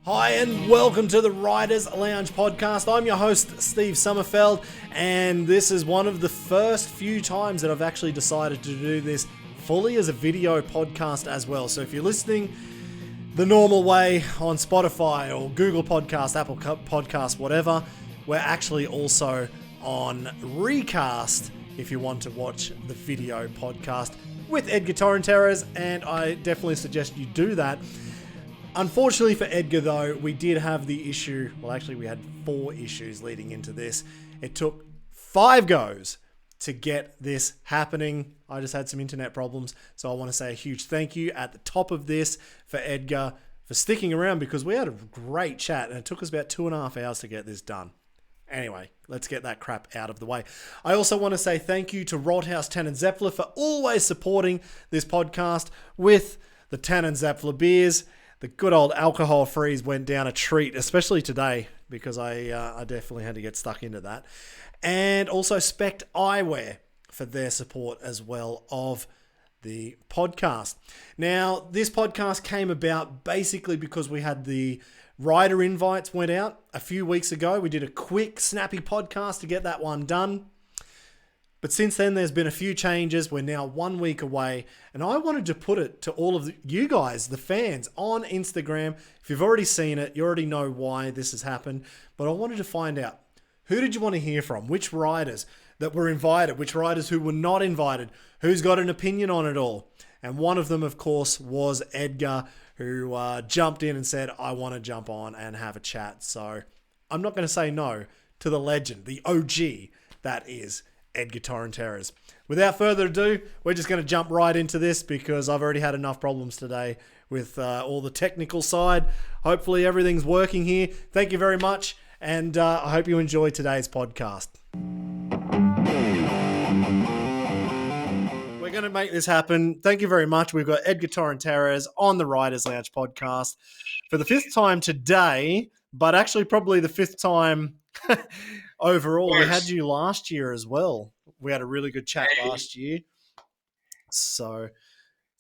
Hi and welcome to the Riders Lounge podcast. I'm your host, Steve Sommerfeld, and this is one of the first few times that I've actually decided to do this fully as a video podcast as well. So if you're listening the normal way on Spotify or Google Podcast, Apple Podcast, whatever, we're actually also on Recast if you want to watch the video podcast with Edgar Torronteras, and I definitely suggest you do that. Unfortunately for Edgar, though, we did have the issue. Well, actually, we had 4 issues leading into this. It took 5 goes to get this happening. I just had some internet problems. So I want to say a huge thank you at the top of this for Edgar for sticking around, because we had a great chat and it took us about 2.5 hours to get this done. Anyway, let's get that crap out of the way. I also want to say thank you to Rothaus Tannenzaepfle for always supporting this podcast with the Tannenzaepfle beers. The good old alcohol freeze went down a treat, especially today, because I definitely had to get stuck into that. And also Spect Eyewear for their support as well of the podcast. Now, this podcast came about basically because we had the rider invites went out a few weeks ago. We did a quick, snappy podcast to get that one done. But since then, there's been a few changes. We're now 1 week away. And I wanted to put it to all of you guys, the fans, on Instagram. If you've already seen it, you already know why this has happened. But I wanted to find out, who did you want to hear from? Which riders that were invited? Which riders who were not invited? Who's got an opinion on it all? And one of them, of course, was Edgar, who jumped in and said, I want to jump on and have a chat. So I'm not going to say no to the legend, the OG that is Edgar Torronteras. Without further ado, we're just going to jump right into this because I've already had enough problems today with all the technical side. Hopefully everything's working here. Thank you very much, and I hope you enjoy today's podcast. We're going to make this happen. Thank you very much. We've got Edgar Torronteras on the Riders Lounge podcast for the 5th time today, but actually probably the 5th time overall. We had you last year as well. We had a really good chat last year. So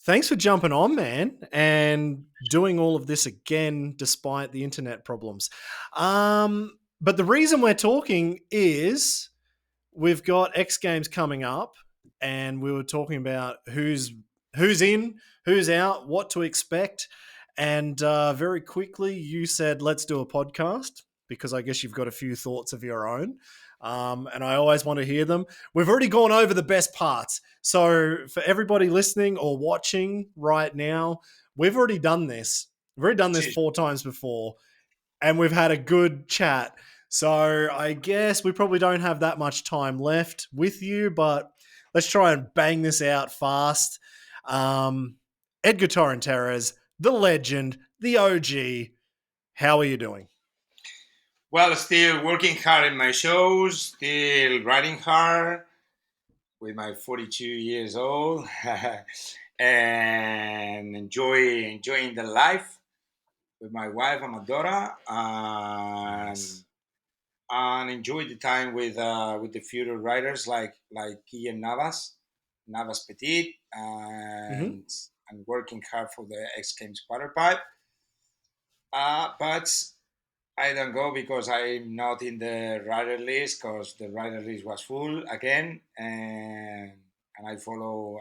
thanks for jumping on, man, and doing all of this again despite the internet problems. But the reason we're talking is we've got X Games coming up, and we were talking about who's in, who's out, what to expect. And very quickly you said, let's do a podcast, because I guess you've got a few thoughts of your own. And I always want to hear them. We've already gone over the best parts. So for everybody listening or watching right now, we've already done this. We've already done this 4 times before, and we've had a good chat. So I guess we probably don't have that much time left with you, but let's try and bang this out fast. Edgar Torronteras, the legend, the OG. How are you doing? Well, still working hard in my shows, still riding hard with my 42 years old, and enjoying the life with my wife and my daughter, and enjoy the time with the future riders like Guillen Navas Petit, and working hard for the X Games quarter pipe. But I don't go because I'm not in the rider list, because the rider list was full again, and I follow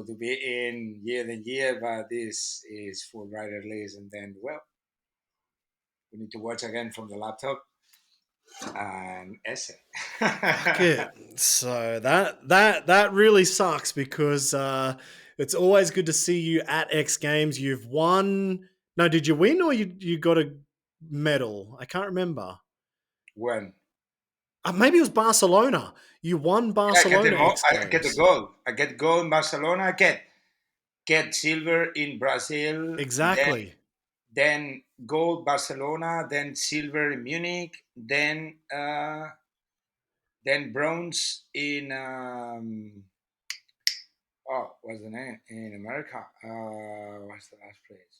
to be in year and year, but this is full rider list, and then we need to watch again from the laptop and essay. Okay, so that really sucks, because it's always good to see you at X Games. You've won. No, did you win, or you got a medal? I can't remember. When? Maybe it was Barcelona. You won Barcelona. I get the gold. I get gold in Barcelona. I get silver in Brazil. Exactly. Then gold Barcelona. Then silver in Munich. Then bronze in what's the name in America? What's the last place?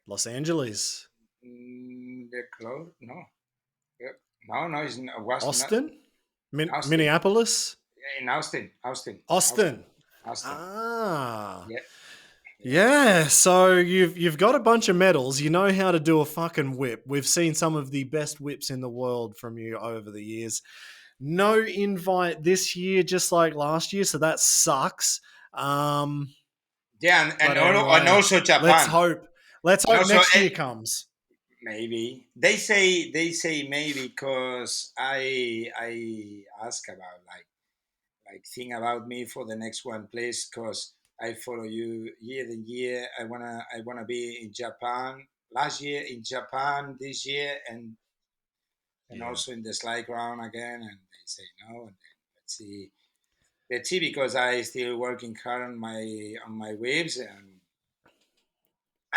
Los Angeles. They're close. No. No, it's was Austin? Austin. Minneapolis? In Austin. Austin. Austin. Ah. Yeah. Yeah. Yeah, so you've got a bunch of medals. You know how to do a fucking whip. We've seen some of the best whips in the world from you over the years. No invite this year, just like last year, so that sucks. Um, Yeah, but and anyway, also let's Japan, hope. Let's and hope also next year comes. maybe they say maybe because I ask about like think about me for the next one, please, because I follow you year and year. I wanna be in Japan last year, in Japan this year, and Yeah, also in the slide ground again. And they say no, and then let's see. Let's see, because I still working hard on my waves, and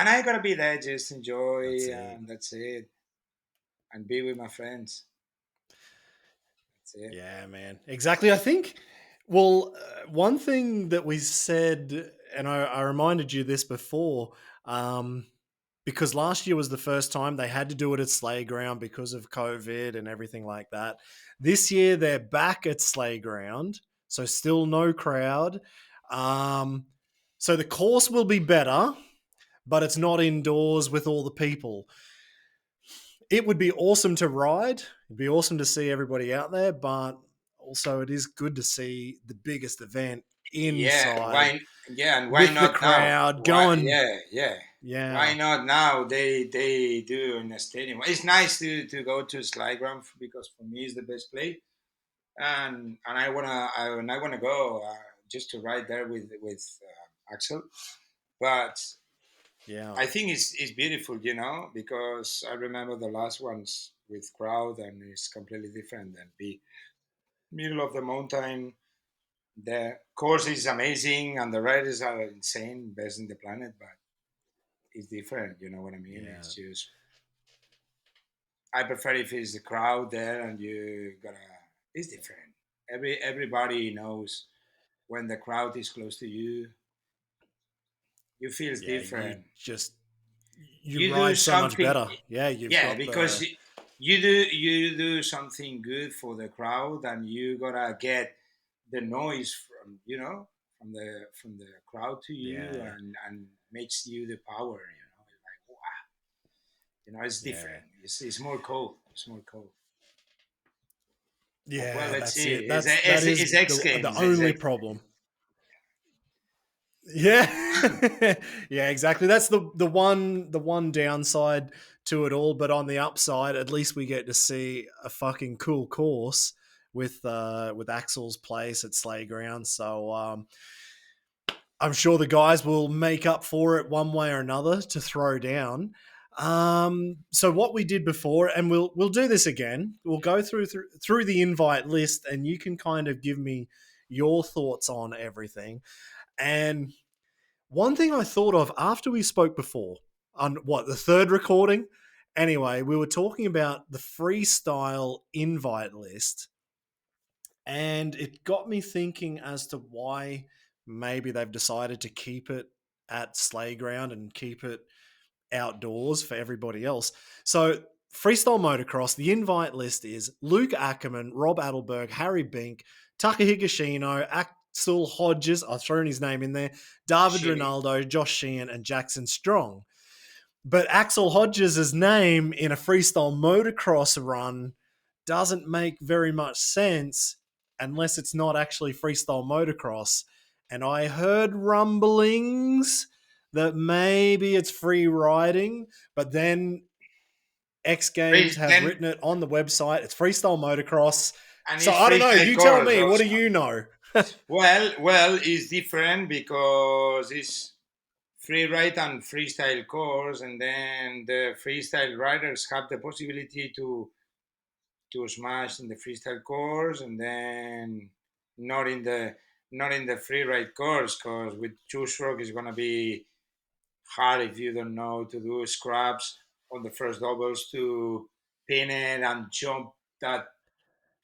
I gotta be there, just that's enjoy, it. and that's it, and be with my friends. That's it. Yeah, man. Exactly. I think, well, one thing that we said, and I reminded you this before, um, because last year was the first time they had to do it at Sleigh Ground because of COVID and everything like that. This year they're back at Sleigh Ground, so still no crowd. Um, so the course will be better, but it's not indoors with all the people. It would be awesome to ride. It'd be awesome to see everybody out there, but also it is good to see the biggest event Yeah, inside why? Yeah, and why with the not now? crowd Why? going. Yeah, yeah. Why Yeah, not now? They do in a stadium. It's nice to go to Slygram, because for me it's the best place, and I wanna go, just to ride there with Axel. But yeah, I think it's beautiful, because I remember the last ones with crowd, and it's completely different than be middle of the mountain. The course is amazing, and the riders are insane, best in the planet, but it's different. You know what I mean? yeah, It's just I prefer if it's the crowd there, and you gotta. It's different. Everybody knows when the crowd is close to you. You feel it's yeah. You different. just you You do ride so much something, better. Yeah, you've yeah, got because the you do something good for the crowd, and you gotta get the noise from the crowd to you, yeah, and makes you the power. Like wow, it's yeah, different. It's more cool. It's more cool. But well, yeah. let's That's it. see. It's, That it's, is it's X the Games. It's only X problem. Yeah, yeah, exactly. That's the one downside to it all. But on the upside, at least we get to see a fucking cool course with Axel's place at Sleigh Ground. So I'm sure the guys will make up for it one way or another to throw down. So what we did before, and we'll do this again. We'll go through the invite list, and you can kind of give me your thoughts on everything. And one thing I thought of after we spoke before, on what, the third recording? Anyway, we were talking about the freestyle invite list, and it got me thinking as to why maybe they've decided to keep it at Sleigh Ground and keep it outdoors for everybody else. So, freestyle motocross, the invite list is Luke Ackerman, Rob Adelberg, Harry Bink, Taka Higashino, Axel Hodges, I've thrown his name in there, David Shimmy. Ronaldo, Josh Sheehan, and Jackson Strong. But Axel Hodges' name in a freestyle motocross run doesn't make very much sense unless it's not actually freestyle motocross. And I heard rumblings that maybe it's free riding, but then X Games have Then written it on the website. It's freestyle motocross. and So it's I don't know. freestyle You tell course me. What do also. you know? Well, it's different because it's free ride and freestyle course, and then the freestyle riders have the possibility to smash in the freestyle course, and then not in the not in the free ride course, because with two stroke is gonna be hard if you don't know to do scraps on the first doubles to pin it and jump that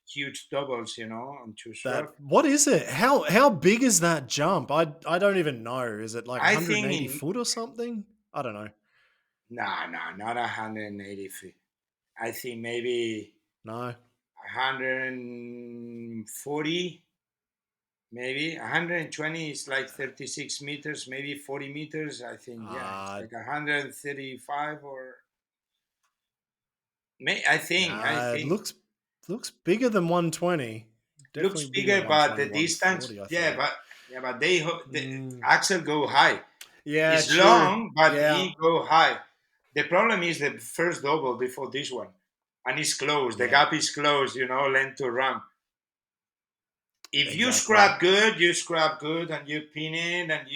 huge doubles, on two That stroke. what is it? How big is that jump? I don't even know. Is it like I 180 think foot or something? I don't know. no, not 180 feet. I think maybe No. 140. maybe 120 is like 36 meters, maybe 40 meters. I think, yeah, it's Uh, like 135 or I nah, it think looks bigger than 120. looks Definitely bigger than bigger, but the 120, distance, 140, I yeah, think. but the Mm, axle go high. yeah, It's true. long, but Yeah, he go high. The problem is the first double before this one, and it's closed. The yeah, gap is closed, length to ram. If you exactly. scrap good, and you pin it, and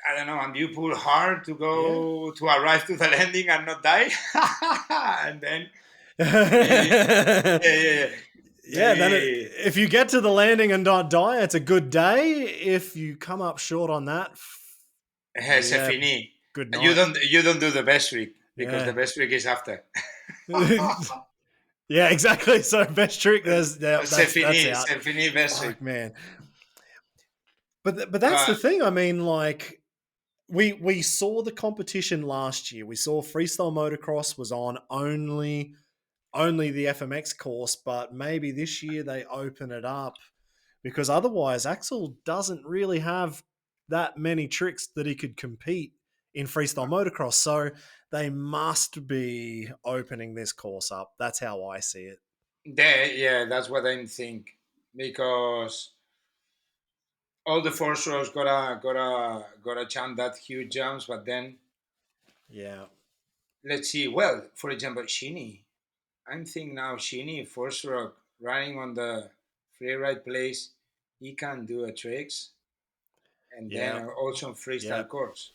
I don't know, and you pull hard to Yeah. go to arrive to the landing and not die, and then maybe, Yeah, yeah, yeah, yeah, then maybe if you get to the landing and not die, it's a good day. If you come up short on that, c'est yeah, fini. good You night. don't do the best trick because the Yeah. best trick is after. Yeah, exactly. So best trick, that's out. C'est fini, best trick. Fuck, man. But that's the But thing. I mean, like we saw the competition last year. We saw Freestyle Motocross was on only the FMX course, but maybe this year they open it up because otherwise Axel doesn't really have that many tricks that he could compete in freestyle motocross. So they must be opening this course up. That's how I see it. yeah, that's what I think because all the force rows gotta jump that huge jumps, but then Yeah. let's see. Well, for example, Shinny. I'm thinking now Shinny force rock running on the freeride place, he can do a tricks and then Yeah. also on Yeah. freestyle course,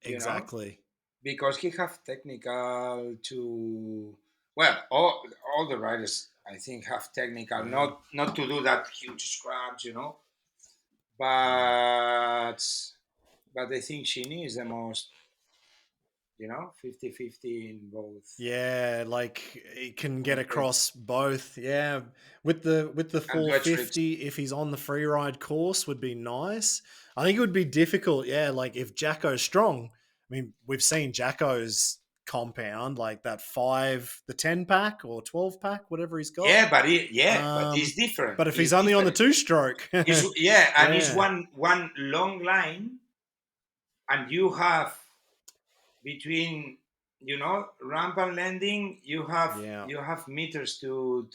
you know, Exactly. because he have technical to well all the riders I think have technical Yeah. not to do that huge scraps, Mm. but I think Shinny is the most 50-50 in both Yeah, like it can get both ways across both. Yeah, with the and do a tricks. 450, if he's on the free ride course, would be nice. I think it would be difficult. Yeah, like if Jacko's strong. I mean, we've seen Jacko's compound, like that the 10 pack or 12 pack, whatever he's got. But it's different. But if he's It's only on the different. two stroke, It's yeah, and it's yeah, one long line, and you have between ramp and landing. yeah, You have meters to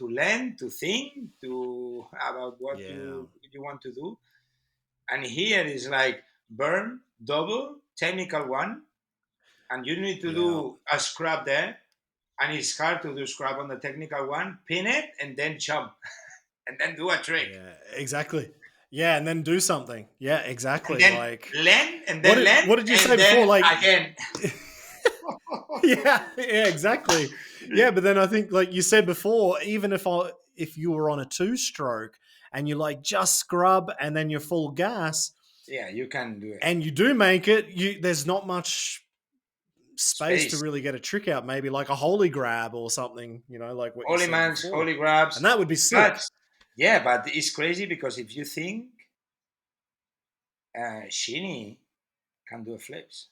land, to think, to about what yeah, you want to do. And here is like burn double technical one, and you need to yeah. do a scrap there, and it's hard to do scrap on the technical one. Pin it and then jump, and then do a trick. Yeah, exactly. Yeah, and then do something. Yeah, And exactly. then Like land and then land what did you say and then before? Like again. yeah, exactly. Yeah, but then I think like you said before, even if you were on a two stroke and you like just scrub and then you're full gas Yeah, you can do it. and you do make it, there's not much space to Space. really get a trick out, maybe like a holy grab or something, like what you Holy said mans, before. holy grabs. And that would be But sick. yeah, but it's crazy because if you think Shinny can do flips.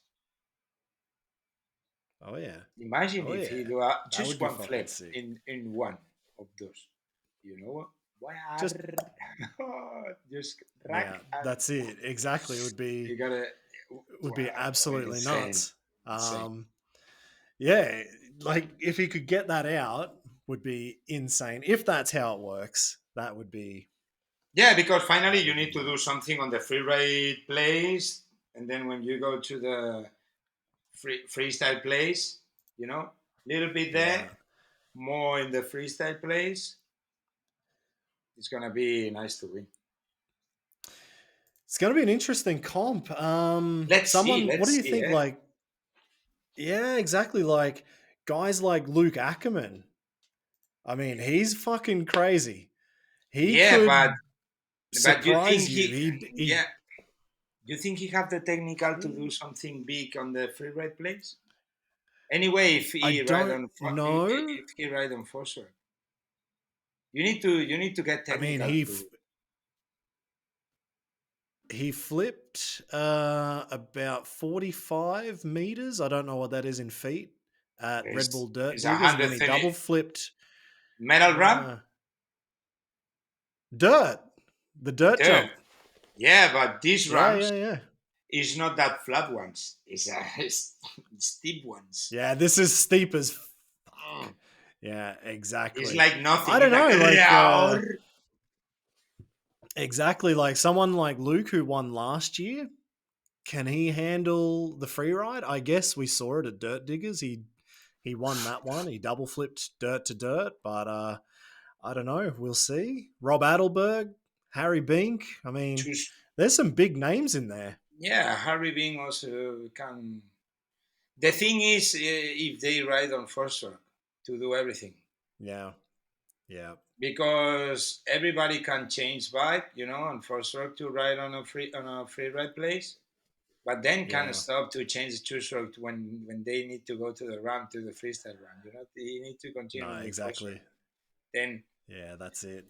Oh yeah. Imagine Oh if he yeah. do That just would be one fucking flip sick. in one of those. You know what? Just Just yeah, rack and that's it. Exactly. It would you be gotta would be wow, absolutely insane, nuts. insane. Yeah, like if he could get that out, would be insane. If that's how it works, Yeah, because finally that you would be need to do nuts. something on the free ride place, and then when you go to the freestyle place, little bit there, Yeah, more in the freestyle place. It's gonna be nice to win. it's going to be an interesting comp. What do Let's you see. think? Eh? Like, yeah, exactly. Like guys like Luke Ackerman. I mean, he's fucking crazy. He Yeah, could but you think surprise you. yeah, you think he have the technical to do He something big on the free ride place? Anyway, I don't know. if he ride on Foster, you need to get I mean, technical to. he flipped about 45 meters. I don't know what that is in feet at Red Bull Dirt It's Diggers, and then he 130 double flipped. metal ramp. Uh, Dirt. The dirt Dirt. jump. Yeah, but these Yeah, ramps yeah, yeah. is not that flat ones. It's steep ones. Yeah, this is steep as fuck. Yeah, It's exactly. like nothing. I It's don't like know, like a exactly like someone like Luke who won last year. Can he handle the free ride? I guess we saw it at Dirt Diggers. He won that one. He double flipped dirt to dirt, but I don't know. We'll see. Rob Adelberg, Harry Bink. I mean, there's some big names in there. yeah, Harry Bing also can. The thing is, if they ride on first track to do everything, Yeah, yeah, because everybody can change bike, on first track to ride on a free ride place, but then can yeah. stop to change the two stroke when they need to go to the ramp to the freestyle ramp. They need to No, continue with first stroke. exactly. Then Yeah, that's it.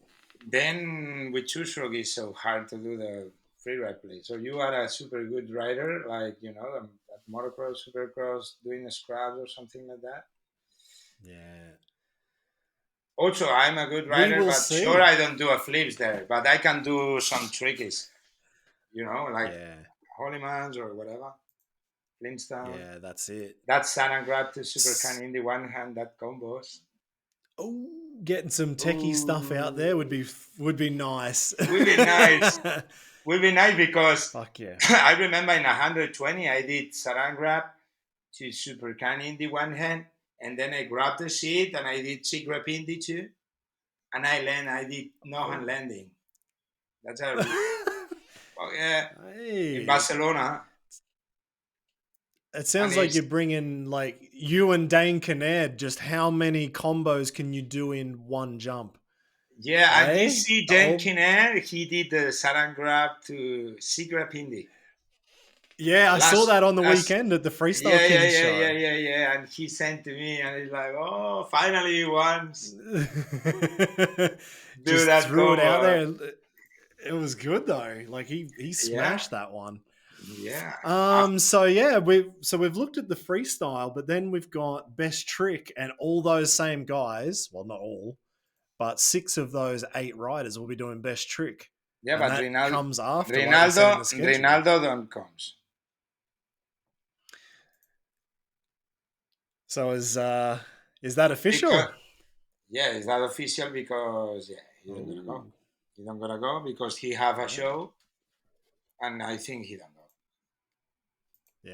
with two stroke is so hard to do the free ride play. So you are a super good rider, like at motocross, supercross, doing a scrubs or something like that. Yeah. Also, I'm a good We rider, will but sure see. I don't do a flips there, but I can do some trickies, like Yeah, Holymans or whatever, Flintstone. yeah, that's it. That Santa grab to super can in the one hand, that combos. Oh, getting some techie stuff out there Ooh, would be nice. will be nice. Will be nice because Fuck yeah. I remember in 120 I did Saran grab to super can in the one hand, and then I grabbed the seat and I did seat grab in the two, and I did no hand Oh. landing. That's a yeah in Hey, Barcelona, it and sounds like it's you're bringing like you and Dane Kinnaird. Just how many combos can you do in one jump? yeah, and Eh? this see The Dan old Kinner, he did the Saran grab to seat grab in the yeah, I saw last that on the last weekend at the Freestyle yeah, yeah, Kings yeah, yeah, show. yeah, yeah. And he sent to me, and he's like, "Oh, finally, he wants do Just that threw it out combo." there. It was good though. Like he Yeah, smashed that one. yeah. So yeah, we've looked at the freestyle, but then we've got best trick, and all those same guys. Well, not all, but six of those eight riders will be doing best trick, Yeah, and but that comes after, like we said in the schedule. Ronaldo don't comes. So is that Because official? yeah, is that official? Because yeah, he don't gonna go. Oh, He don't gonna go because he have a yeah, show, and I think he don't go.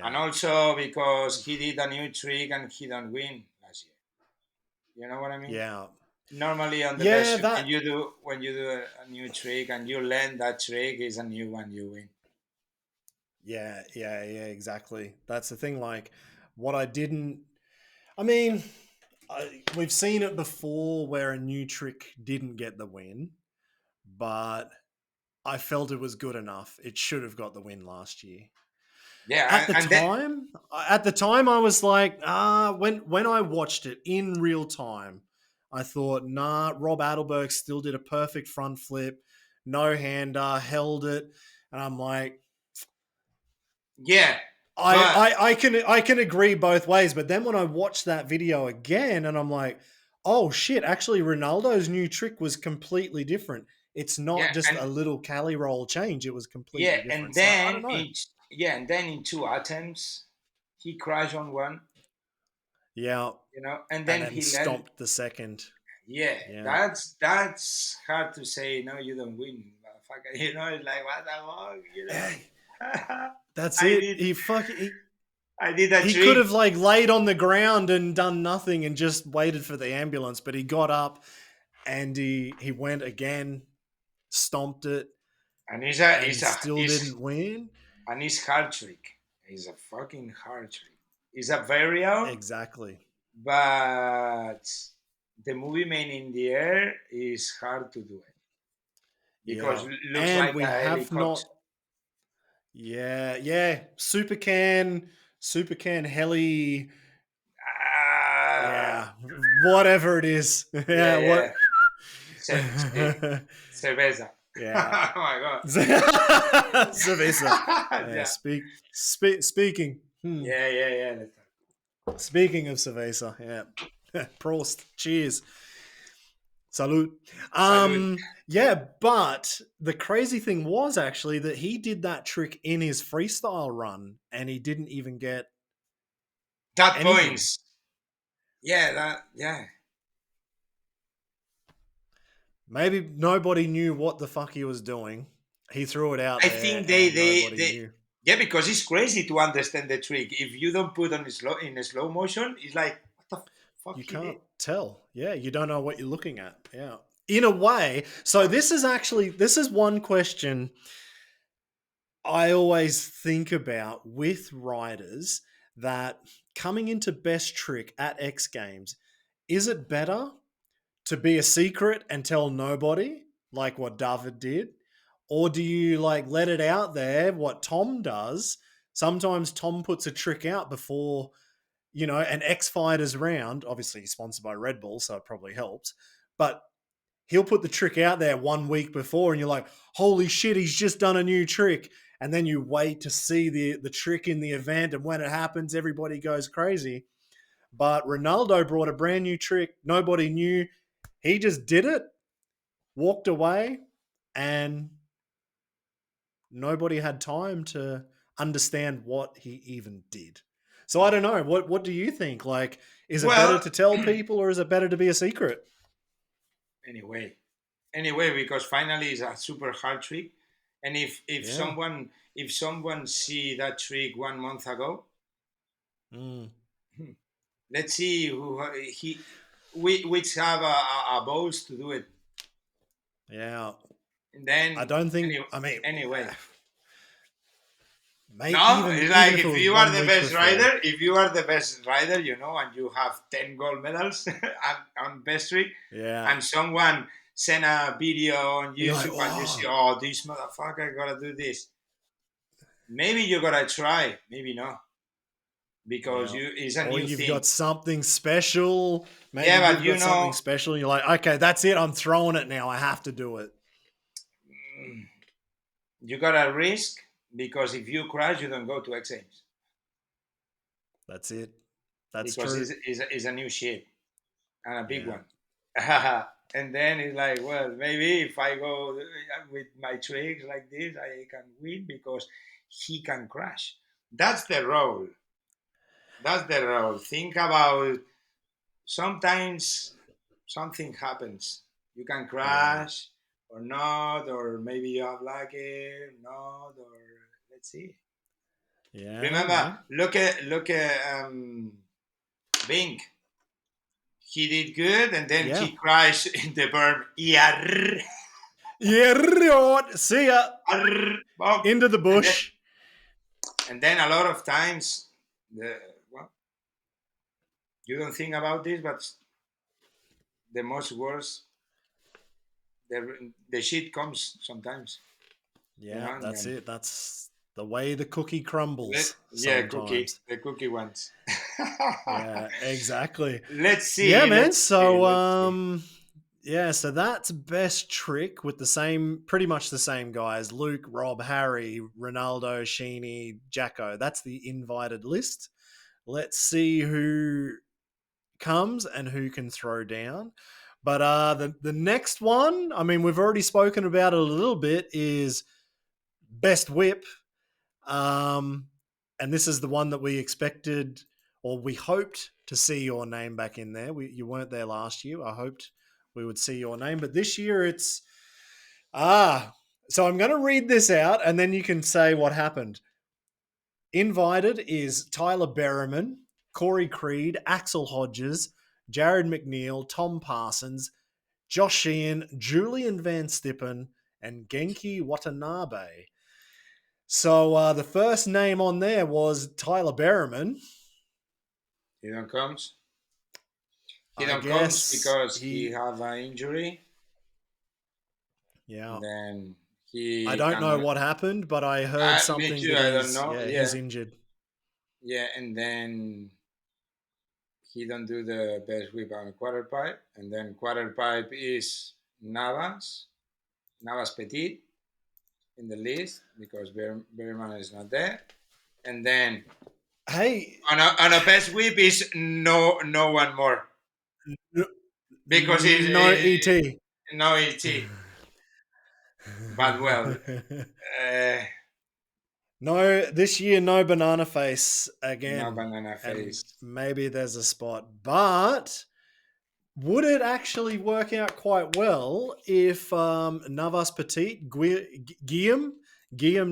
And yeah, also because he did a new trick and he don't win last year. You know what I mean? yeah, Normally on the yeah. best That when you do a new trick and you learn that trick is a new one you win. yeah, yeah, yeah. Exactly. That's the thing. Like what I didn't. I mean, we've seen it before where a new trick didn't get the win, but I felt it was good enough. It should have got the win last year. Yeah, and then At the time, I was like, when I watched it in real time, I thought, nah, Rob Adelberg still did a perfect front flip, no hander, held it, and I'm like, yeah, but I can agree both ways, but then when I watched that video again, and I'm like, oh shit, actually Ronaldo's new trick was completely different. It's not yeah, just and a little Cali roll change; it was yeah, completely different. So I don't know. and then in two attempts he crashed on one, Yeah, and and then then he landed. stomped the second. Yeah, Yeah, that's hard to say. No, you don't win, motherfucker. It's like what the fuck, hey, that's I it. did I did a He could trick, have like laid on the ground and done nothing and just waited for the ambulance, but he got up and he went again, stomped it, and and he still didn't win. it's hard trick. It's a fucking hard trick. It's a variant, Exactly. but the movement in the air is hard to do it because Yeah. it looks And like we a have helicopter. not. Yeah, yeah. Super can, heli. Ah, Yeah, whatever it is. yeah, Yeah, what? yeah. Cerveza. Yeah. Oh my god. Cerveza. Yeah, Yeah, speaking. yeah, yeah, yeah. Speaking of Cerveza, yeah. Prost. Cheers. Salute. Salute. Yeah, but the crazy thing was actually that he did that trick in his freestyle run and he didn't even get That anything. points. Yeah, yeah. Maybe nobody knew what the fuck he was doing. He threw it out I there think and nobody they knew. yeah, because it's crazy to understand the trick. If you don't put on slow in a slow motion, it's like what the fuck You he did. can't tell. Yeah, you don't know what you're looking at. Yeah. In a way, so this is one question I always think about with riders that coming into best trick at X Games, is it better to be a secret and tell nobody like what David did? Or do you like let it out there what Tom does? Sometimes Tom puts a trick out before, an X Fighters round. Obviously, he's sponsored by Red Bull, so it probably helps. But he'll put the trick out there 1 week before, and you're like, holy shit, he's just done a new trick. And then you wait to see the trick in the event, and when it happens, everybody goes crazy. But Ronaldo brought a brand new trick. Nobody knew. He just did it, walked away, and nobody had time to understand what he even did. So I don't know. What do you think? Like, is it better Well, to tell people or is it better to be a secret? anyway, anyway, because finally it's a super hard trick, and Yeah. if someone see that trick 1 month ago, Mm, let's see who which have a balls to do it. yeah. And I then don't think. anyway, I mean, anyway, mate. no, Even it's even like if it if was you are one the week best before. rider, if you are the best rider, and you have 10 gold medals on best trick, Yeah. and someone send a video on You're like, YouTube and you see, oh, oh, this motherfucker gotta do this. Maybe you gotta try, maybe not, because yeah. you it's a Or new you've thing. got something special. Maybe Yeah, you've but got something special. And you're like, okay, that's it. I'm throwing it now. I have to do it. you gotta risk because if you crash, you don't go to X Games That's it. That's because true. it's a new shit and a big Yeah. one. And then it's like, well, maybe if I go with my tricks like this, I can win because he can crash. That's the role. That's the role. Think about sometimes something happens. You can Yeah. crash or not, or maybe you have lucky, not, or let's see. Yeah, Remember, man. look at Bink. He did good, and then Yeah. he crashed in the berm. Yarr, Yeah. Right. See ya. arr, bop. Into the And then, bush. and then a lot of times, well, you don't think about this, but the most worst, the shit comes sometimes, Yeah, and that's then it. That's the way the cookie crumbles yeah, cookie, sometimes. the cookie ones. Yeah, exactly. Let's Yeah, see, man. let's see, So let's see. yeah, so that's best trick with the same pretty much the same guys. Luke, Rob, Harry, Ronaldo, Sheeny, Jacko. That's the invited list. Let's see who comes and who can throw down. But the next one, I mean, we've already spoken about it a little bit, is best whip. Um, and this is the one that we expected or we hoped to see your name back in there. You weren't there last year. I hoped we would see your name, but this year it's ah. So I'm going to read this out, and then you can say what happened. Invited is Tyler Berriman, Corey Creed, Axel Hodges, Jared McNeil, Tom Parsons, Josh Sheehan, Julian Van Stippen, and Genki Watanabe. So the first name on there was Tyler Berriman. He don't comes. He I don't comes guess because he he, have an injury. yeah. Then I he don't know can. what happened, but I heard Me something too. that I don't know. he's Yeah, injured. yeah. And then he don't do the best whip on a quarter pipe. And then quarter pipe is Navas Petit in the list because Berman is not there. And then Hey, on a best whip is no one more. because No ET. no ET. But well, uh, No, this year no Bananaface no again, banana and face. maybe there's a spot. But would it actually work out quite well if Navas Petit, Guillaume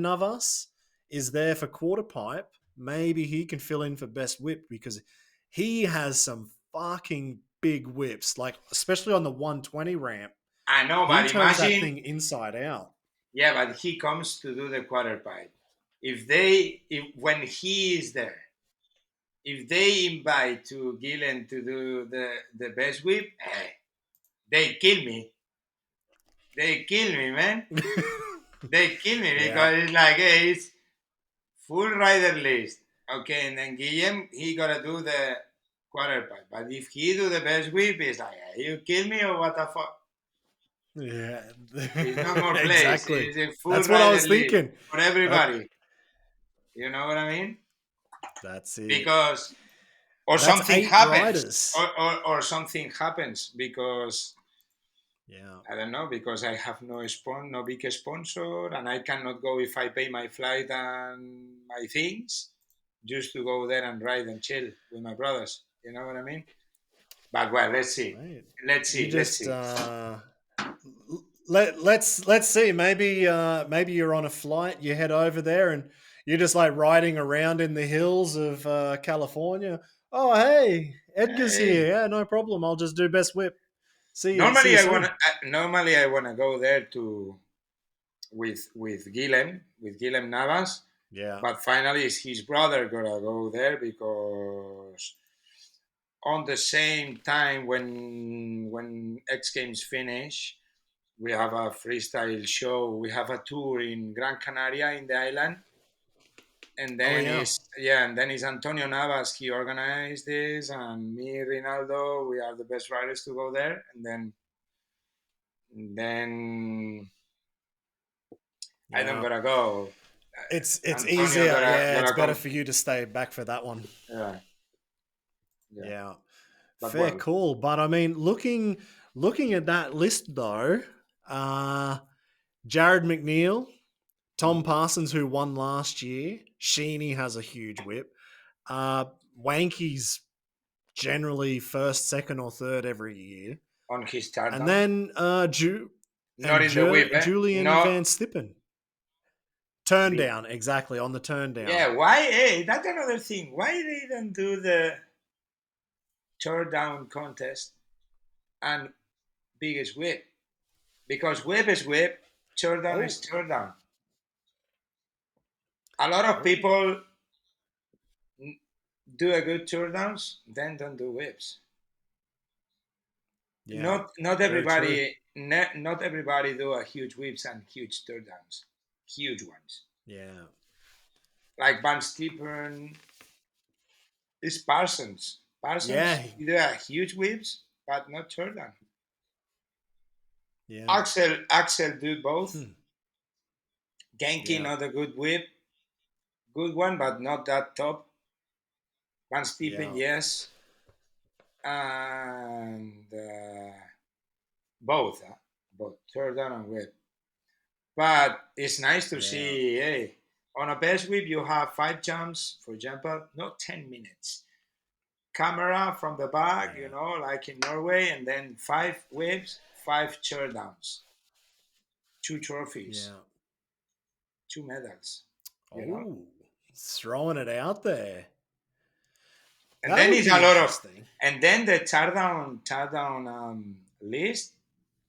Navas, is there for quarter pipe? Maybe he can fill in for best whip because he has some fucking big whips, like especially on the 120 ramp. I know, He but turns that imagine, thing inside out. yeah, but he comes to do the quarter pipe. If when he is there, if they invite to Gillen to do the best whip, they kill me. They kill me, man. They kill me Yeah. because it's like, hey, it's full rider list. Okay, and then Guillem, he gotta do the quarter pipe. But if he do the best whip, it's like, hey, you kill me or what the fuck? Yeah. It's no more place. Exactly. It's a full That's what I rider was list thinking. for That everybody. You know what I mean? that's it. Because or That's something 8 happens, riders. or something happens because Yeah. I don't know, because I have no big sponsor, and I cannot go if I pay my flight and my things, just to go there and ride and chill with my brothers. You know what I mean? But well, let's see, Mate. let's You see, let's just see. let's see. Maybe you're on a flight, you head over there and you're just like riding around in the hills of California. Oh hey, Edgar's Hey, here. Yeah, no problem. I'll just do best whip. See normally you I wanna, soon. normally I wanna go there to with Guillem Navas, Yeah. but finally it's his brother gonna go there because on the same time when X Games finish, we have a freestyle show. We have a tour in Gran Canaria in the island, and Oh then yeah. is yeah, and then is Antonio Navas. He organized this, and me, Rinaldo, we are the best riders to go there, and then I don't Yeah. gotta go. It's Antonio easier. Yeah, it's gotta better come. for you to stay back for that one. Yeah, yeah. Yeah. But Fair well, call. But I mean, looking at that list though, uh Jared McNeil, Tom mhm. Parsons, who won last year, Sheeny has a huge whip. Uh Wanky's generally first, second, or third every year. On his And touchdown, then not in the whip, eh? Julian No. Van Stippen. Turn Be- down, exactly, on the turn down. Yeah, why? Hey, that's another thing. Why they don't do the third down contest and biggest whip? Because whip is whip, third down is Oh, third down. A lot of oh, people do a good third downs, then don't do whips. yeah, Not very true. everybody not everybody do a huge whips and huge third downs, huge ones. Yeah, Like Van Stepen is Parsons. Parsons yeah, he do a huge whips, but not third down. yeah. Axel do both. Hmm. Genki Yeah, not a good whip, good one, but not that top. Van Stepen yeah, yes, and both, both third down and whip. But it's nice to yeah, see. Hey, on a best whip you have 5 jumps, for example, not 10 minutes. Camera from the back, yeah, like in Norway, and then 5 whips, 5 downs, 2 trophies, yeah. 2 medals. You know. Oh, throwing it out there. And That then would it's a be lot of, interesting. and then the teardown list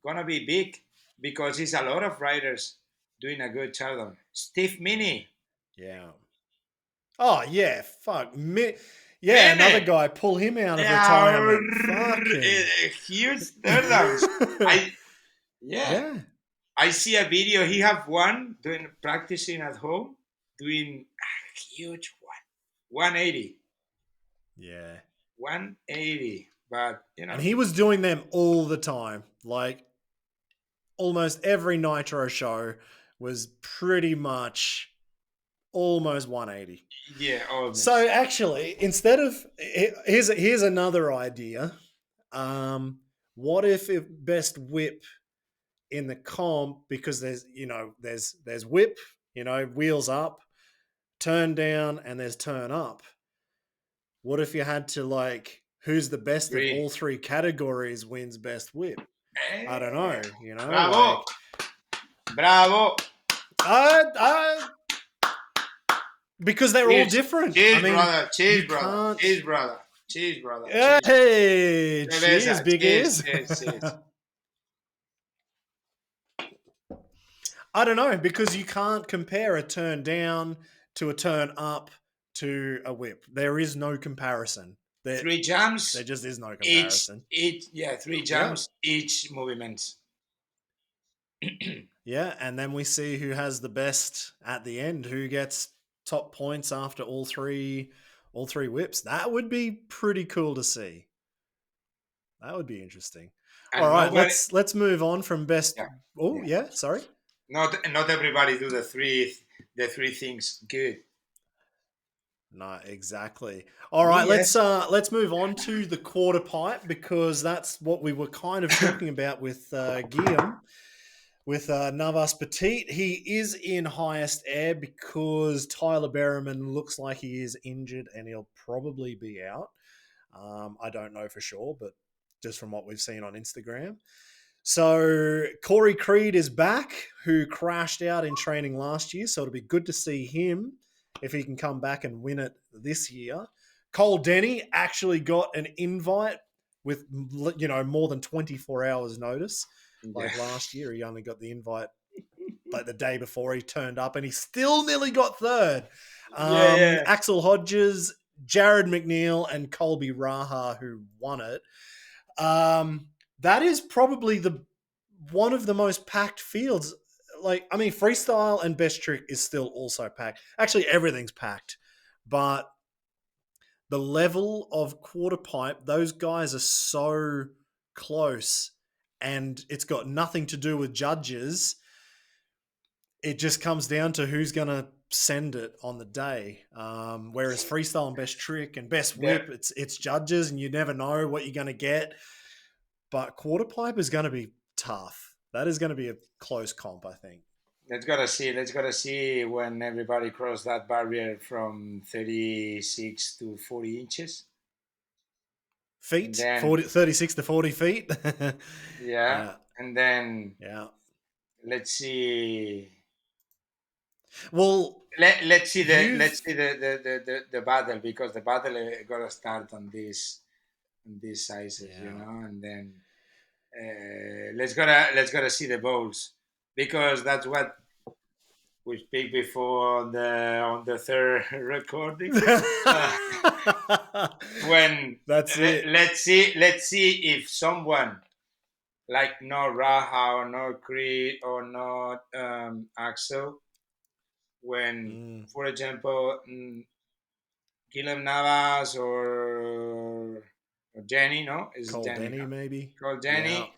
gonna be big because it's a lot of riders doing a good teardown. Steve Mini, Yeah. Oh yeah, fuck me. Yeah, another Mini, guy pull him out of yeah, retirement. Fucking. huge teardowns. I yeah, Yeah, I see a video. He have one doing practicing at home, doing a huge one, 180, yeah. 180. But And he was doing them all the time. Like almost every Nitro show was pretty much almost 180. yeah, So almost. actually, instead of here's another idea. Um, what if best whip in the comp, because there's whip, wheels up, turn down, and there's turn up. What if you had to who's the best of Three. all three categories wins best whip? I don't Eh, know, Bravo. Bravo. I because they're all Cheers. different. I Cheers, mean, brother. you Cheers, brother. can't. Cheers, brother. Cheers, brother. Cheers. Hey, cheers, Cerveza. big Cheers, ears. cheers, cheers. I don't know, because you can't compare a turn down to a turn up to a whip. There is no comparison. Three There jumps, just is no each, comparison. three Yeah. jumps, each movement. Yeah, and then we see who has the best at the end, who gets top points after all three whips. That would be pretty cool to see. That would be interesting. All And right, nobody, let's move on from best. yeah, Oh, yeah. yeah, sorry. Not everybody do the three things good. No, exactly. All Me, right, yes. let's move on to the quarter pipe, because that's what we were kind of talking about with Guillaume, with Navas Petit. He is in highest air because Tyler Berriman looks like he is injured and he'll probably be out. I don't know for sure, but just from what we've seen on Instagram. So Corey Creed is back, who crashed out in training last year. So it'll be good to see him if he can come back and win it this year. Cole Denny actually got an invite with more than 24 hours notice. Yeah. Like last year, he only got the invite like the day before he turned up, and he still nearly got third. Yeah. Axel Hodges, Jared McNeil, and Colby Raha, who won it. That is probably one of the most packed fields. Freestyle and best trick is still also packed. Actually, everything's packed, but the level of quarter pipe, those guys are so close, and it's got nothing to do with judges. It just comes down to who's going to send it on the day. Whereas freestyle and best trick and best There, whip, it's judges, and you never know what you're going to get. But quarter pipe is going to be tough. That is going to be a close comp, I think. let's gotta see. Let's gotta see when everybody cross that barrier from 36 to 40 inches. And Feet, then 36 to 40 feet. yeah, Yeah. and then Yeah. let's see. Well, Let's see you've the battle, because the battle gotta start on these sizes, yeah. and then let's gotta see the bowls, because that's what we speak before on the third recording. Uh, when That's it. let's see if someone like no Raha or no Creed or not Axel, when, Mm, for example, Guillem Navas or Jenny, no, is Cole Jenny, Denny, no? maybe. Call Yeah. Jenny,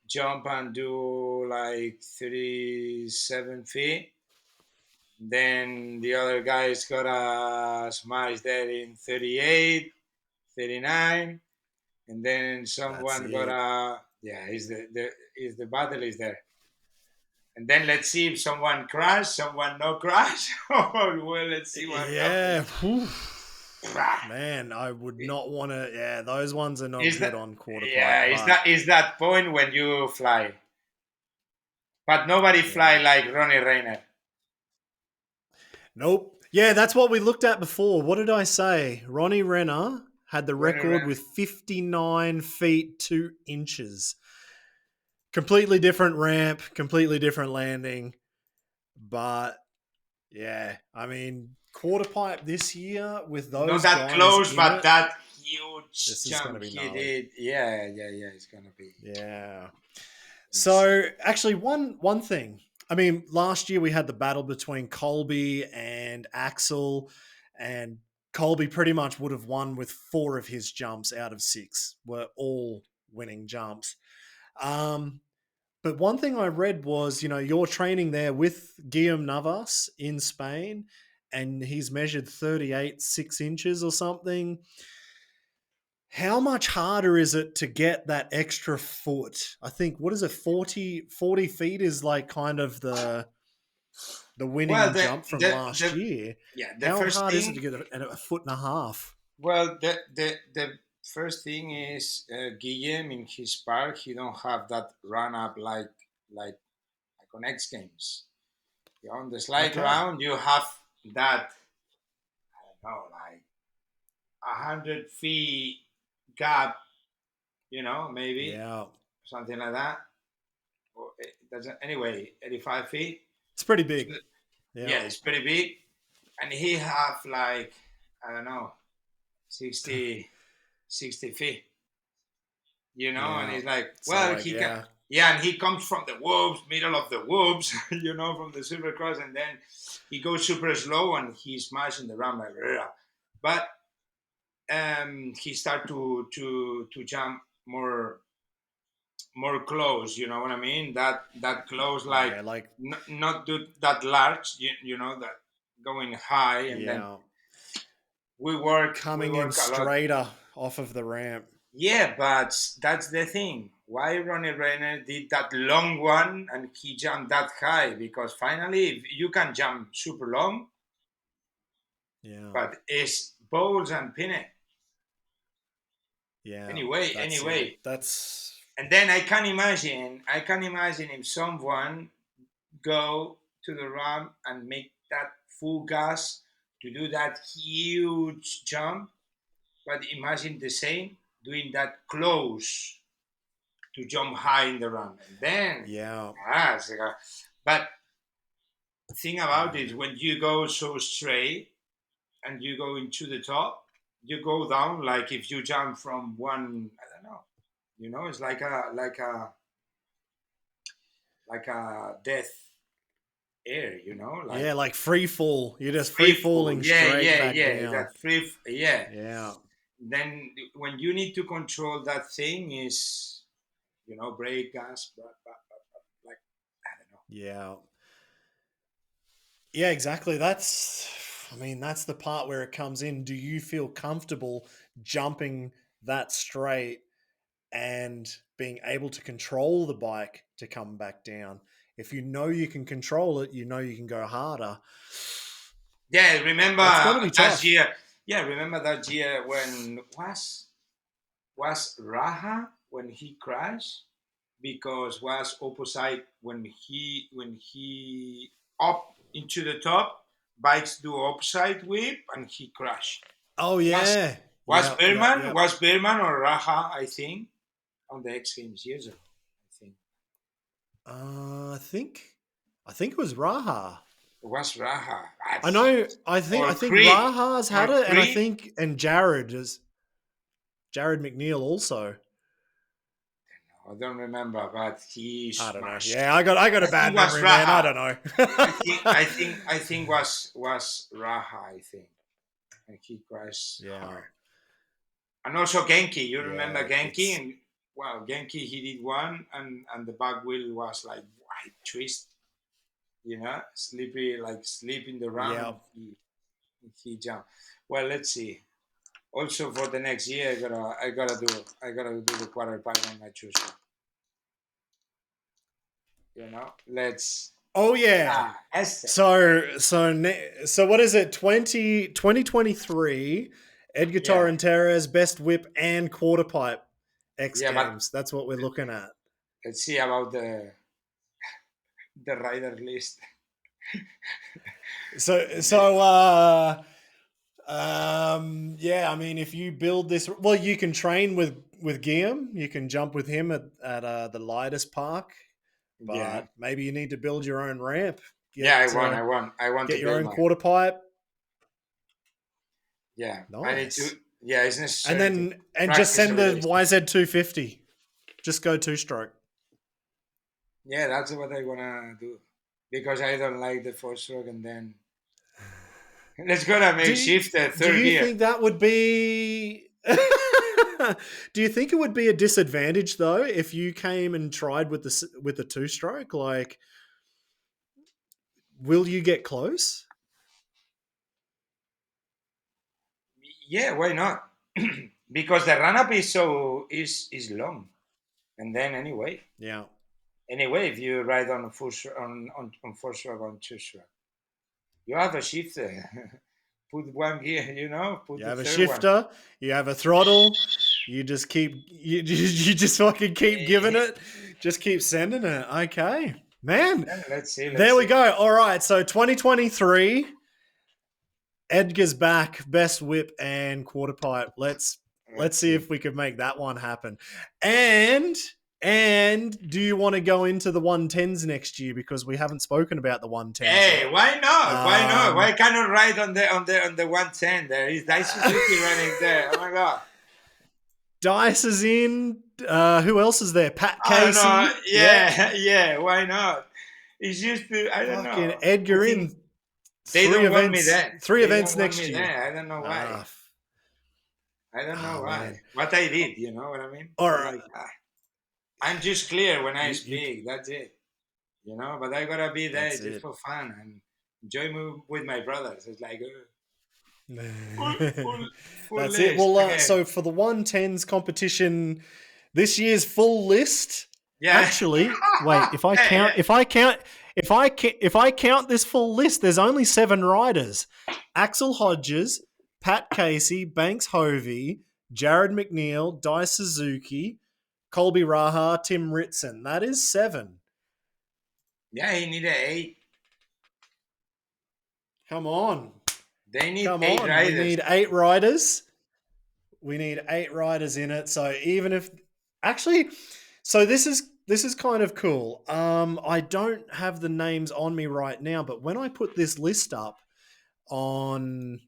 jump and do like 37 feet. Then the other guys got a smash there in 38, 39, and then That's someone got it. is the battle is there. And then let's see if someone crash, someone no crash. Or well, let's see what happens. Yeah. Whew. Man, I would not want to. Yeah, those ones are not Is good that on quarter yeah? pipe, Is but that is that point when you fly? But nobody fly yeah. like Ronnie Reiner. Nope. Yeah, that's what we looked at before. What did I say? Ronnie Renner had the Ronnie record Renner. with 59 feet 2 inches. Completely different ramp, completely different landing. But yeah, I mean, quarter pipe this year with Not those that guys close, in but it, that huge this is going to jump be he gnarly. did. Yeah, yeah, yeah. It's gonna be Yeah. insane. So actually, one thing. I mean, last year we had the battle between Colby and Axel, and Colby pretty much would have won with 4 of his jumps out of 6 were all winning jumps. Um, but one thing I read was, you're training there with Guillaume Navas in Spain, and he's measured 38 6 inches or something. How much harder is it to get that extra foot? I think, what is it, 40 feet is like kind of the Well, winning jump from last year. the How first hard is it to thing. get a foot and a half? Well, the first thing is Guillem in his park. He don't have that run up like on X Games. On the slide Okay. round, you have that, I don't know, like 100 feet gap. Maybe Yeah. something like that. Or it doesn't anyway. 85 feet. It's pretty So, big. Yeah. yeah, it's pretty big, and he have like, I don't know, 60, 60 feet. And Yeah. he's like, So well, like, he can, yeah. yeah, and he comes from the whoops, middle of the whoops, from the supercross, and then he goes super slow and he's smashing the ramp like, "Rrrr." But he start to jump more close. You know what I mean? That close, like Yeah, like, not do that large. That going high, and then yeah. we work we Coming in work a lot. straighter off of the ramp. Yeah, but that's the thing. Why Ronnie Rainer did that long one and he jumped that high? Because finally, if you can jump super long, Yeah. but it's balls and pin. Yeah. That's Anyway, it. That's and then I can imagine if someone go to the ramp and make that full gas to do that huge jump. But imagine the same doing that close to jump high in the ramp, and then yeah. but thing about it, Mm. when you go so straight and you go into the top, you go down like if you jump from one, I don't know, it's like a death air, like Yeah, like free fall. You're just free free fall. falling Yeah, straight yeah, back yeah. down. That yeah. Yeah. Then when you need to control that thing is, brake gas, like, I don't know. Yeah. Yeah, exactly. I mean, that's the part where it comes in. Do you feel comfortable jumping that straight and being able to control the bike to come back down? If you know you can control it, you know you can go harder. Yeah, remember That's going to be that tough. year. Yeah, remember that year when was Raha when he crashed, because was opposite when he up into the top, bikes do opposite whip and he crashed. Oh, Was yeah. was Yeah, yeah, Berman yeah. was Berman or Raha? I think on the X Games years ago. I think I think it was Raha. it was Raha. I know. I Or think Cree Raha's had or it, and Cree. Jared McNeil also. I don't remember, but he I don't know. smashed. Yeah, I got a I bad think was memory, man. I Raha. don't know. I think was Raha. I think, and he crashed Yeah, hard. And also Genki. You remember yeah. Genki? It's And well, Genki he did one, and the back wheel was like wide twist. Sleep in the ram, yeah. and he jumped. Well, let's see. Also for the next year, I gotta do the quarter pipe on my Tuesday. Let's Oh yeah. essay. So what is it? 2023 Edgar Yeah, Torronteras best whip and quarter pipe X yeah, but Games. That's what we're looking at. let's see about the rider list. Yeah, I mean, if you build this, well, you can train with Guillaume. You can jump with him at the lightest park, Yeah, but maybe you need to build your own ramp. yeah. Get I want to get your build own my. quarter pipe. Yeah, I need to. Nice, Yeah, it's and necessary to then just practice send every the day. YZ250. Just go two stroke. Yeah, that's what I wanna do, because I don't like the four stroke, and then let's gonna make shift the Do third you gear. think that would be? Do you think it would be a disadvantage though if you came and tried with the two stroke? Like, will you get close? Yeah, why not? because the run up is is long, and then Yeah. if you ride on a on first track on two track, you have a shifter. Put one gear, put You the have a third one. shifter, you have a throttle, you just keep you just fucking keep giving Eh, it, just keep sending it. Okay. Man, yeah, let's see, let's there we see. go. All right, so 2023, Edgar's back, best whip and quarter pipe. Let's Let's see see. if we could make that one happen. And do you want to go into the 110s next year because we haven't spoken about the 110s Hey, yet? why not? Why not? Um, Why cannot ride on the 110? There is Dai Suzuki running there. Oh my god. Dice is in. Who else is there? Pat I don't know. Casey. Yeah. Yeah, yeah. Why not? It's just I don't Fucking know. I Edgar think in they three don't want me events. there. Three They events don't want next me year. there. I don't know why. Ah, I don't know man. why. What I did, you know what I mean? All It's right. like I'm just clear when I You. speak. That's it. But I gotta be there That's just it. for fun and enjoy with my brothers. It's like full, full, full That's it. list Well, again. so for the 110s competition, this year's full list. Yeah. Actually, wait. Hey, yeah. If I count this full list, there's only 7 riders: Axel Hodges, Pat Casey, Banks Hovey, Jared McNeil, Dai Suzuki, Colby Raha, Tim Ritson. That is 7. Yeah, he needed 8. Come on. They need Come 8 on. We riders. need 8 riders. We need 8 riders in it. So even if actually so this is kind of cool. I don't have the names on me right now, but when I put this list up on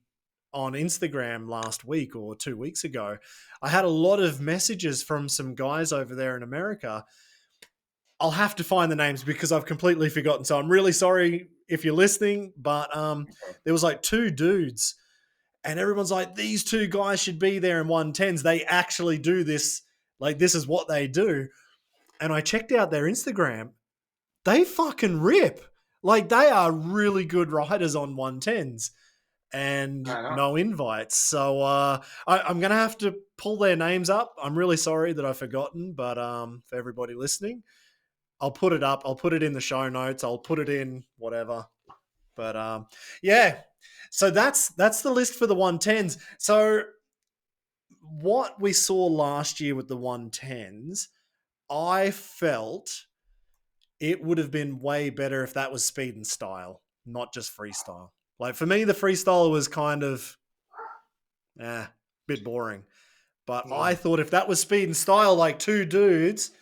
Instagram last week or 2 weeks ago, I had a lot of messages from some guys over there in America. I'll have to find the names because I've completely forgotten. So I'm really sorry if you're listening, but there was like 2 dudes and everyone's like, these 2 guys should be there in 110s. They actually do this. Like, this is what they do. And I checked out their Instagram. They fucking rip. Like, they are really good riders on 110s and I know. no invites. So I'm going to have to pull their names up. I'm really sorry that I've forgotten, but for everybody listening, I'll put it up. I'll put it in the show notes. I'll put it in whatever. But yeah, so that's the list for the 110s. So what we saw last year with the 110s, I felt it would have been way better if that was speed and style, not just freestyle. Like for me, the freestyle was kind of bit boring. But I Mm. thought if that was speed and style, like 2 dudes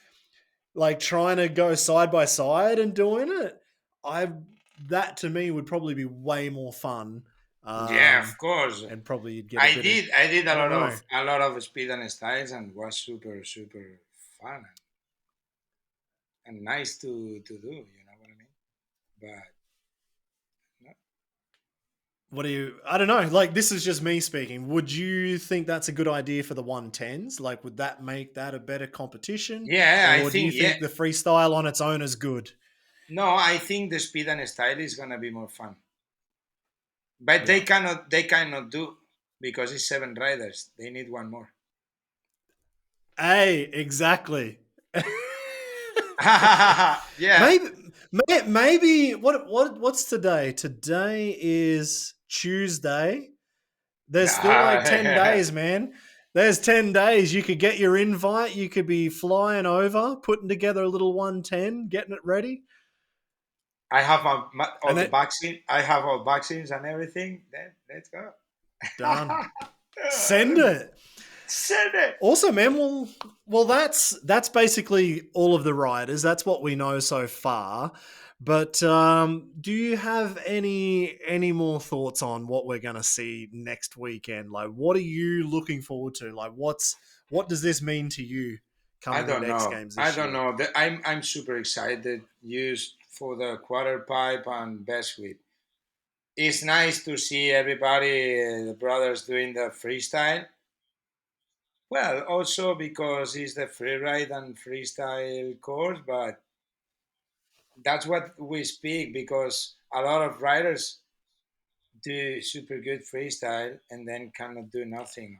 like trying to go side by side and doing it, I that to me would probably be way more fun. Yeah, of course. And probably you'd get a bit of I did I don't know. a lot of speed and styles and was super fun and nice to do. You know what I mean? But no. What do you? I don't know. Like this is just me speaking. Would you think that's a good idea for the 110s? Like, would that make that a better competition, Yeah, I or do you think yeah. think the freestyle on its own is good? No, I think the speed and style is gonna be more fun. But Yeah. they cannot do because it's 7 riders. They need one more. Hey, exactly. Yeah. maybe, maybe what's today? Today is Tuesday. There's still like 10 days, man. There's 10 days. You could get your invite. You could be flying over, putting together a little 110, getting it ready. I have all And the then vaccine. I have all vaccines and everything. Then let's go. done. Send it. Send it. Also, man, well, that's basically all of the riders. That's what we know so far. But do you have any more thoughts on what we're going to see next weekend? Like, what are you looking forward to? Like, what does this mean to you I coming don't into X know. Games I this don't year? know. I'm super excited. Used for the quarter pipe and best whip. It's nice to see everybody, the brothers doing the freestyle. Well, also because it's the freeride and freestyle course, but that's what we speak because a lot of riders do super good freestyle and then cannot do nothing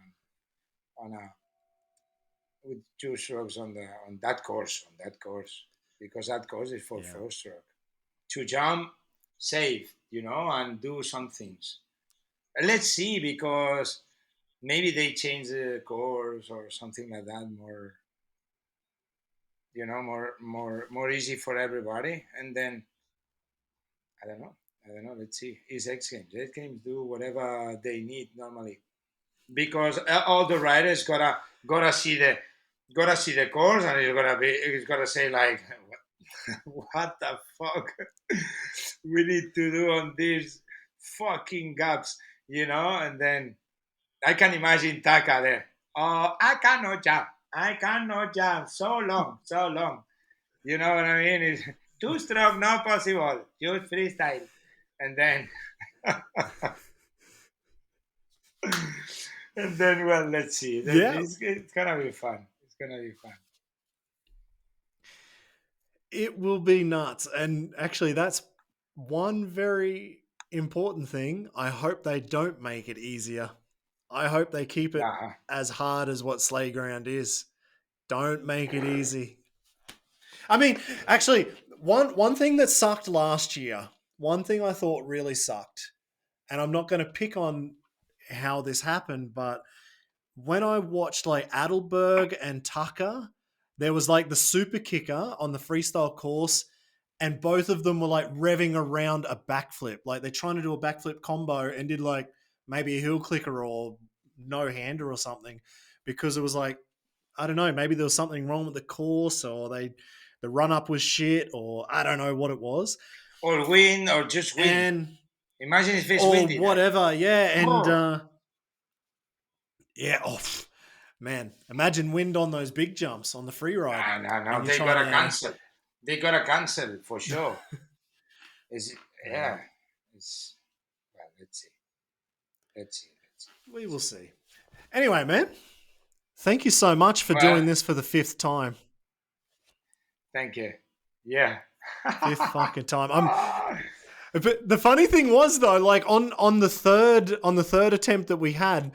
on a with 2 strokes on that course because that course is for Yeah. 4 stroke to jump safe, and do some things. Let's see, because maybe they change the course or something like that, more, more easy for everybody. And then I don't know. Let's see. It's X Games. X Games do whatever they need normally, because all the riders gotta see the course, and it's gotta say like, what the fuck we need to do on these fucking gaps, and then I can imagine Taka there. Oh, I cannot jump so long, so long. You know what I mean? It's 2 stroke not possible, just freestyle. And then well, let's see. Yeah, It's gonna be fun. It's gonna be fun. it will be nuts. And actually, that's one very important thing. I hope they don't make it easier. I hope they keep it Uh-huh. as hard as what Slayground is. Don't make it easy. I mean, actually, one thing that sucked last year, one thing I thought really sucked, and I'm not going to pick on how this happened, but when I watched like Adelberg and Tucker, there was like the super kicker on the freestyle course, and both of them were like revving around a backflip. Like they're trying to do a backflip combo and did like maybe a heel clicker or no hander or something, because it was like, I don't know, maybe there was something wrong with the course, or the run up was shit, or I don't know what it was. Or win, or just win. And Imagine if it's or windy there. whatever, yeah. And Oh. yeah, oh man, imagine wind on those big jumps on the free ride, No. and you're They trying gotta to. cancel. They gotta cancel for sure. Is Yeah, yeah. It's well. Let's see. Let's see. Let's see. we will see. Anyway, man, thank you so much for Well, doing this for the fifth time. thank you. Yeah. Fifth fucking time. But the funny thing was though, like on the third attempt that we had,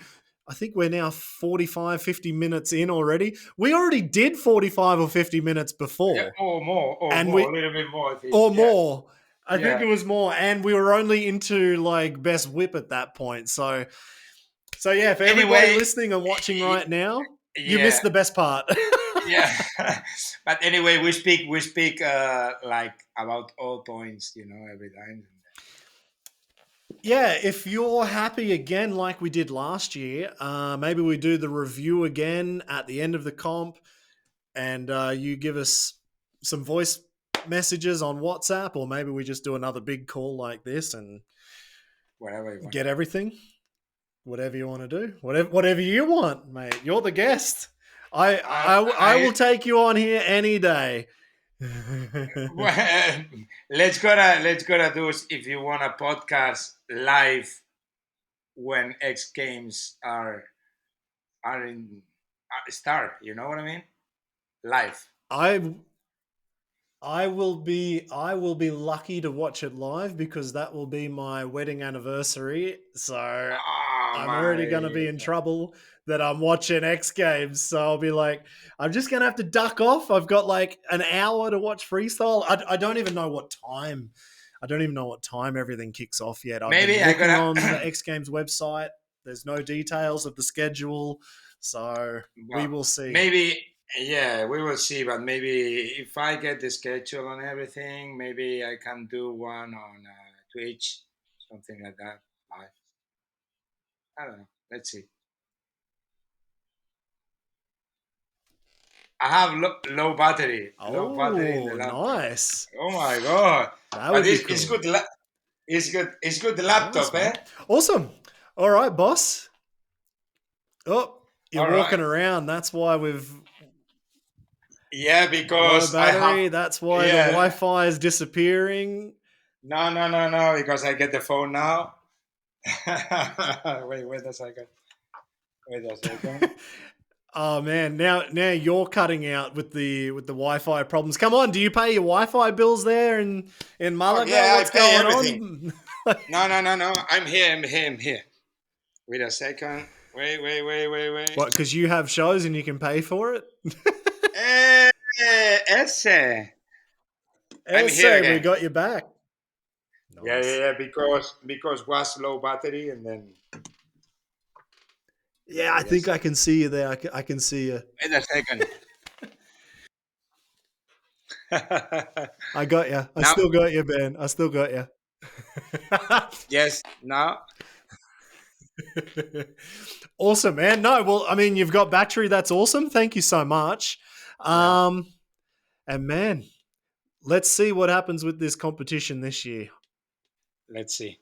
I think we're now 45, 50 minutes in already. We already did 45 or 50 minutes Yeah, before. or more, And a little bit more. I think. or Yeah. more. I think Yeah. it was more, and we were only into like best whip at that point. So yeah, for everybody Anyway, listening and watching right now, you yeah, missed the best part. yeah. But anyway, we speak like about all points, every time. Yeah, if you're happy again, like we did last year, maybe we do the review again at the end of the comp, and you give us some voice messages on WhatsApp, or maybe we just do another big call like this and Whatever you want. get everything. Whatever you want to do, whatever you want, mate. You're the guest. I will take you on here any day. Well, let's gotta do if you want a podcast live when X Games are in start. You know what I mean? Live. I I will be lucky to watch it live, because that will be my wedding anniversary. So Oh I'm already going to be in my! trouble that I'm watching X Games. So I'll be like, I'm just going to have to duck off. I've got like an hour to watch freestyle. I don't even know what time. I don't even know what time everything kicks off yet. I've been Maybe I looking on gotta. the X Games website. There's no details of the schedule. So we Well, will see. maybe, yeah, we will see. But maybe if I get the schedule and everything, maybe I can do one on Twitch, something like that. I don't know. Let's see. I have low battery in the Oh, laptop. nice. Oh my god! That But would be it's cool. good. It's good. It's good. The Nice, laptop, man. eh? Awesome. All right, boss. Oh, you're All right. walking around. That's why we've Yeah, low because I have. battery. That's why the Yeah. Wi-Fi is disappearing. No. Because I get the phone now. Wait a second. Wait a second. Oh man, now you're cutting out with the Wi-Fi problems. Come on, do you pay your Wi-Fi bills there in Oh Malaga? yeah, I What's pay going everything. on? No. I'm here. I'm here. Wait a second. Wait. What? Because you have shows and you can pay for it? Esse. I'm here Essay, we again. got you back. Nice. Yeah. Because was low battery and then. Yeah, I think Yes. I can see you there. I can see you. Wait a second. I got you. I Now, still got you, Ben. I still got you. yes. Now, Awesome, man. No, well, I mean, you've got battery. That's awesome. Thank you so much. yeah. And man, let's see what happens with this competition this year. Let's see.